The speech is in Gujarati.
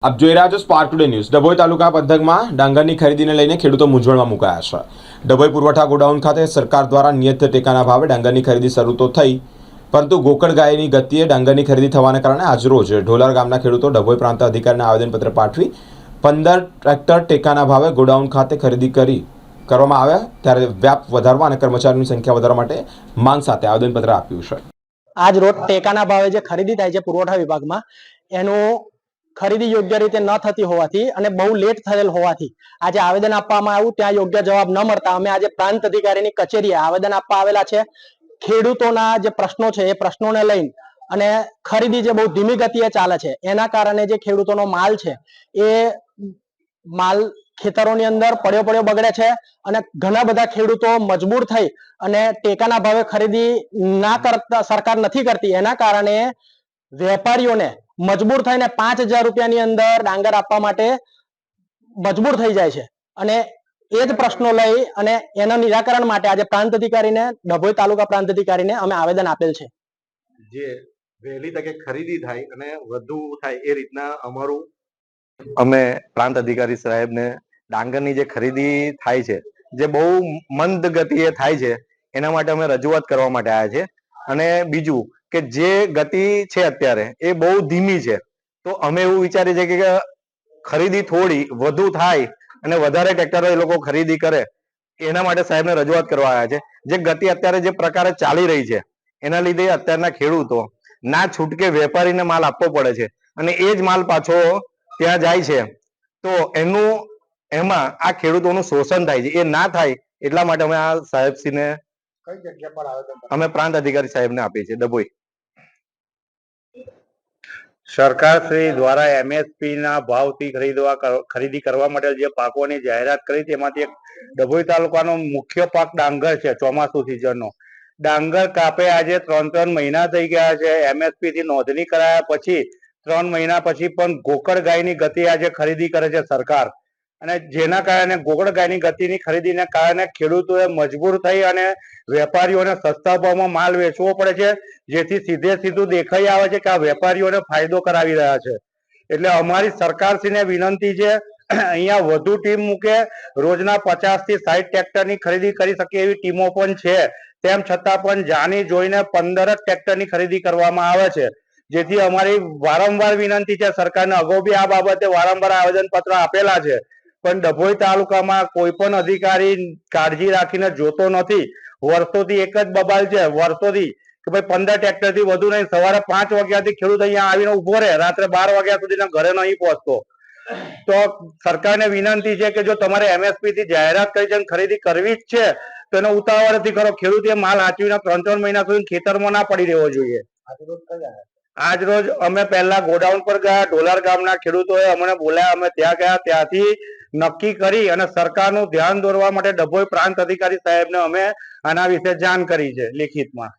આપ જોઈ રહ્યા છો સ્પાર્ક ટુડે ન્યૂઝ। ડભોઈ તાલુકા પંથકમાં ડાંગરની ખરીદીને લઈને ખેડૂતો મૂંઝવણમાં મુકાયા છે। ડભોઈ પુરવઠા ગોડાઉન ખાતે સરકાર દ્વારા નિયત ટેકાના ભાવે ડાંગરની ખરીદી શરૂ તો થઈ, પરંતુ ગોકળગાયની ગતિએ ડાંગરની ખરીદી થવાને કારણે આજરોજ ઢોલાર ગામના ખેડૂતો ડભોઈ પ્રાંત અધિકારીને આવેદનપત્ર પાઠવી 15 ટ્રેક્ટર ટેકાના ભાવે ગોડાઉન ખાતે ખરીદી કરવામાં આવ્યા, ત્યારે વ્યાપ વધારવા અને કર્મચારીઓની સંખ્યા વધારવા માટે માંગ સાથે આવેદનપત્ર આપ્યું છે। આજ રોજ ટેકાના ભાવે જે ખરીદી થાય છે પુરવઠા વિભાગમાં, એનું ખરીદી યોગ્ય રીતે ન થતી હોવાથી અને બહુ લેટ થયેલ હોવાથી આજે આવેદન આપવામાં આવ્યું। ત્યાં યોગ્ય જવાબ ન મળતા અમે આજે પ્રાંત અધિકારીની કચેરીએ આવેદન આપવા આવેલા છે। ખેડૂતોના જે પ્રશ્નો છે એ પ્રશ્નોને લઈને અને ખરીદી જે બહુ ધીમી ગતિએ ચાલે છે એના કારણે જે ખેડૂતોનો માલ છે એ માલ ખેતરોની અંદર પડ્યો બગડે છે અને ઘણા બધા ખેડૂતો મજબૂર થઈ અને ટેકાના ભાવે ખરીદી ના કરતા સરકાર નથી કરતી, એના કારણે વેપારીઓને મજબૂર થઈને 5000 રૂપિયાની અંદર ડાંગર આપવા માટે મજબૂર થઈ જાય છે। અને એ જ પ્રશ્નો લઈ અને એના નિરાકરણ માટે આજે પ્રાંત અધિકારીને, ડભોઈ તાલુકા પ્રાંત અધિકારીને અમે આવેદન આપેલ છે। જે વહેલી તકે ખરીદી થાય અને વધુ થાય એ રીતના અમારું અમે પ્રાંત અધિકારી સાહેબને ડાંગરની જે ખરીદી થાય છે જે બહુ મંદ ગતિએ થાય છે એના માટે અમે રજૂઆત કરવા માટે આવ્યા છે। અને બીજું કે જે ગતિ છે અત્યારે એ બહુ ધીમી છે, તો અમે એવું વિચારીએ છીએ કે ખરીદી થોડી વધુ થાય અને વધારે ટ્રેક્ટરો એ લોકો ખરીદી કરે, એના માટે સાહેબને રજૂઆત કરવા આવ્યા છે। જે ગતિ અત્યારે જે પ્રકારે ચાલી રહી છે એના લીધે અત્યારના ખેડૂતો ના છૂટકે વેપારીને માલ આપવો પડે છે અને એ જ માલ પાછો ત્યાં જાય છે, તો એમાં આ ખેડૂતોનું શોષણ થાય છે। એ ના થાય એટલા માટે અમે આ સાહેબશ્રીને કઈ જગ્યા પર આવેદન અમે પ્રાંત અધિકારી સાહેબને આપીએ છીએ ડભોઈ। સરકારશ્રી દ્વારા એમએસપી ના ભાવથી ખરીદી કરવા માટે જે પાકોની જાહેરાત કરી તેમાંથી એક ડભોઈ તાલુકાનો મુખ્ય પાક ડાંગર છે। ચોમાસુ સિઝનનો ડાંગર કાપે આજે 3 મહિના થઈ ગયા છે। એમએસપી થી નોંધણી કરાયા પછી 3 મહિના પછી પણ ગોકળ ગાયની ગતિ આજે ખરીદી કરે છે સરકાર, અને જેના કારણે ગોકળ ગાયની ગતિની ખરીદીને કારણે ખેડૂતોએ મજબૂર થઈ અને વેપારીઓને સસ્તા ભાવમાં માલ વેચવો પડે છે, જેથી સીધું દેખાઈ આવે છે કે આ વેપારીઓને ફાયદો કરાવી રહ્યા છે। એટલે અમારી સરકારશ્રીને વિનંતી છે અહીંયા વધુ ટીમ મૂકે, રોજના 50 થી 60 ટ્રેક્ટરની ખરીદી કરી શકે એવી ટીમો પણ છે, તેમ છતાં પણ જાણી જોઈને 15 ટ્રેક્ટરની ખરીદી કરવામાં આવે છે। જેથી અમારી વારંવાર વિનંતી છે સરકારને, અગાઉ બી આ બાબતે વારંવાર આવેદન પત્ર આપેલા છે, પણ ડભોઈ તાલુકામાં કોઈ પણ અધિકારી કાળજી રાખીને જોતો નથી। વર્ષોથી એક જ બબાલ છે, વર્ષોથી કે ભાઈ 15 ટ્રેક્ટર થી વધુ નહીં, સવારે 5 વાગ્યાથી ખેડૂત અહીંયા આવીને ઉભો રહે, રાત્રે 12 વાગ્યા સુધી ઘરે નહીં પહોંચતો। તો સરકારને વિનંતી છે કે જો તમારે એમએસપી થી જાહેરાત કરી છે ખરીદી કરવી જ છે તો એને ઉતાવળથી કરો। ખેડૂતે માલ હાચવીને 3 મહિના સુધી ખેતરમાં ના પડી રહેવો જોઈએ। આજ રોજ અમે પહેલા ગોડાઉન પર ગયા, ઢોલાર ગામના ખેડૂતોએ અમને બોલાયા, અમે ત્યાં ગયા, ત્યાંથી નક્કી કરી અને સરકારનું ધ્યાન દોરવા માટે ડભોઈ પ્રાંત અધિકારી સાહેબને અમે આના વિશે જાણ કરી છે લેખિતમાં।